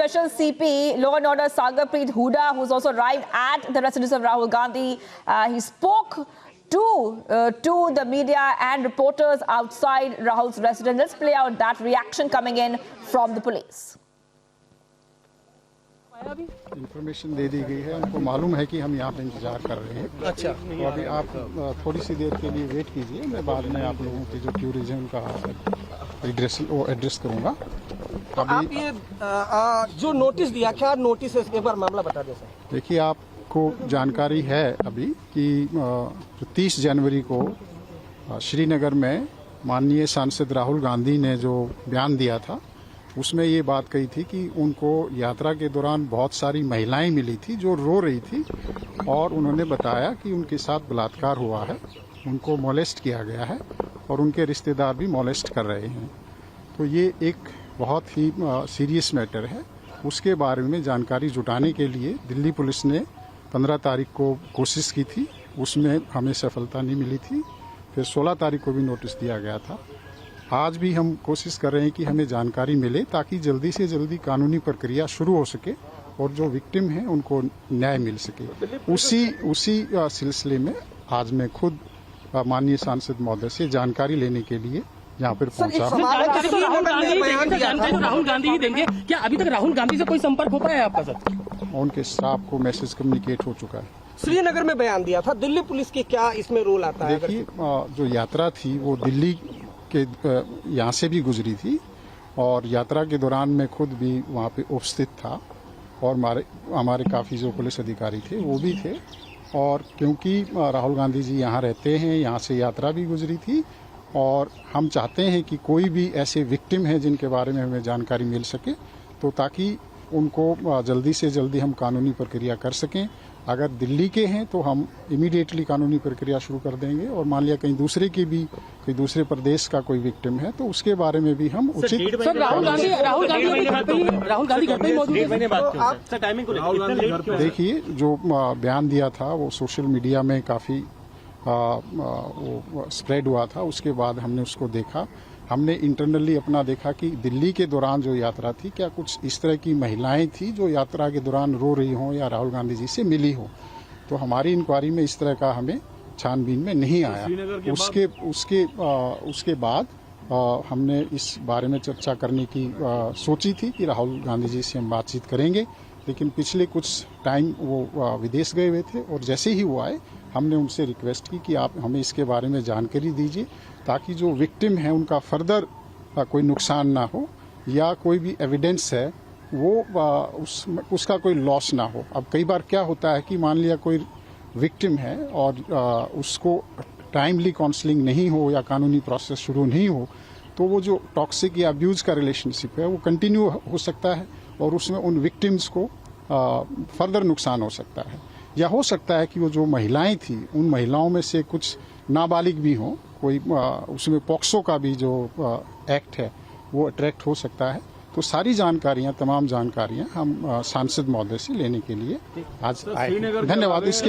Special CP, Law and Order Sagarpreet Huda, who's also arrived at the residence of Rahul Gandhi. He spoke to the media and reporters outside Rahul's residence. Let's play out that reaction coming in from the police. Information दे दी गई है, उनको मालूम है कि हम यहाँ पे इंतजार कर रहे हैं। अच्छा, तो अभी आप थोड़ी सी देर के लिए वेट कीजिए, मैं बाद में आप लोगों की जो क्यूरीज हैं उनका एड्रेस करूँगा। आप ये जो नोटिस दिया, क्या नोटिस है, एक बार मामला बता दें सर। देखिए, आपको जानकारी है अभी कि 30 जनवरी को श्रीनगर में माननीय सांसद राहुल गांधी ने जो बयान दिया था, उसमें ये बात कही थी कि उनको यात्रा के दौरान बहुत सारी महिलाएं मिली थी जो रो रही थी और उन्होंने बताया कि उनके साथ बलात्कार हुआ है, उनको मोलेस्ट किया गया है और उनके रिश्तेदार भी मोलेस्ट कर रहे हैं। तो ये एक बहुत ही सीरियस मैटर है। उसके बारे में जानकारी जुटाने के लिए दिल्ली पुलिस ने 15 तारीख को कोशिश की थी, उसमें हमें सफलता नहीं मिली थी। फिर 16 तारीख को भी नोटिस दिया गया था। आज भी हम कोशिश कर रहे हैं कि हमें जानकारी मिले ताकि जल्दी से जल्दी कानूनी प्रक्रिया शुरू हो सके और जो विक्टिम हैं उनको न्याय मिल सके। उसी सिलसिले में आज मैं खुद माननीय सांसद महोदय से जानकारी लेने के लिए यहाँ पर पहुँचा हूँ। राहुल गांधी ही देंगे क्या? अभी तक राहुल गांधी से कोई संपर्क हो पाया है आपका सर? उनके स्टाफ को मैसेज कम्युनिकेट हो चुका है। श्रीनगर में बयान दिया था, दिल्ली पुलिस की क्या इसमें रोल आता है? देखिए, जो यात्रा थी वो दिल्ली के यहाँ से भी गुजरी थी और यात्रा के दौरान मैं खुद भी वहाँ पे उपस्थित था और हमारे काफ़ी जो पुलिस अधिकारी थे वो भी थे। और क्योंकि राहुल गांधी जी यहाँ रहते हैं, यहाँ से यात्रा भी गुजरी थी और हम चाहते हैं कि कोई भी ऐसे विक्टिम हैं जिनके बारे में हमें जानकारी मिल सके, तो ताकि उनको जल्दी से जल्दी हम कानूनी प्रक्रिया कर सकें। अगर दिल्ली के हैं तो हम इमीडिएटली कानूनी प्रक्रिया शुरू कर देंगे और मान लिया कहीं दूसरे की भी, कोई दूसरे प्रदेश का कोई विक्टिम है तो उसके बारे में भी हम उचित। राहुल गांधी घर पे मौजूद है। देखिए, जो बयान दिया था वो सोशल मीडिया में काफ़ी वो स्प्रेड हुआ था। उसके बाद हमने उसको देखा, हमने इंटरनली अपना देखा कि दिल्ली के दौरान जो यात्रा थी, क्या कुछ इस तरह की महिलाएं थी जो यात्रा के दौरान रो रही हों या राहुल गांधी जी से मिली हो। तो हमारी इंक्वायरी में इस तरह का हमें छानबीन में नहीं आया। उसके बाद हमने इस बारे में चर्चा करने की सोची थी कि राहुल गांधी जी से हम बातचीत करेंगे, लेकिन पिछले कुछ टाइम वो विदेश गए हुए थे और जैसे ही वो आए हमने उनसे रिक्वेस्ट की कि आप हमें इसके बारे में जानकारी दीजिए ताकि जो विक्टिम है उनका फर्दर कोई नुकसान ना हो या कोई भी एविडेंस है वो उसका कोई लॉस ना हो। अब कई बार क्या होता है कि मान लिया कोई विक्टिम है और उसको टाइमली काउंसलिंग नहीं हो या कानूनी प्रोसेस शुरू नहीं हो तो वो जो टॉक्सिक या अब्यूज का रिलेशनशिप है वो कंटिन्यू हो सकता है और उसमें उन विक्टिम्स को फर्दर नुकसान हो सकता है। या हो सकता है कि वो जो महिलाएं थी उन महिलाओं में से कुछ नाबालिग भी हों, कोई उसमें पॉक्सो का भी जो एक्ट है वो अट्रैक्ट हो सकता है। तो सारी जानकारियां, तमाम जानकारियां हम सांसद महोदय से लेने के लिए आज आए। धन्यवाद। इसके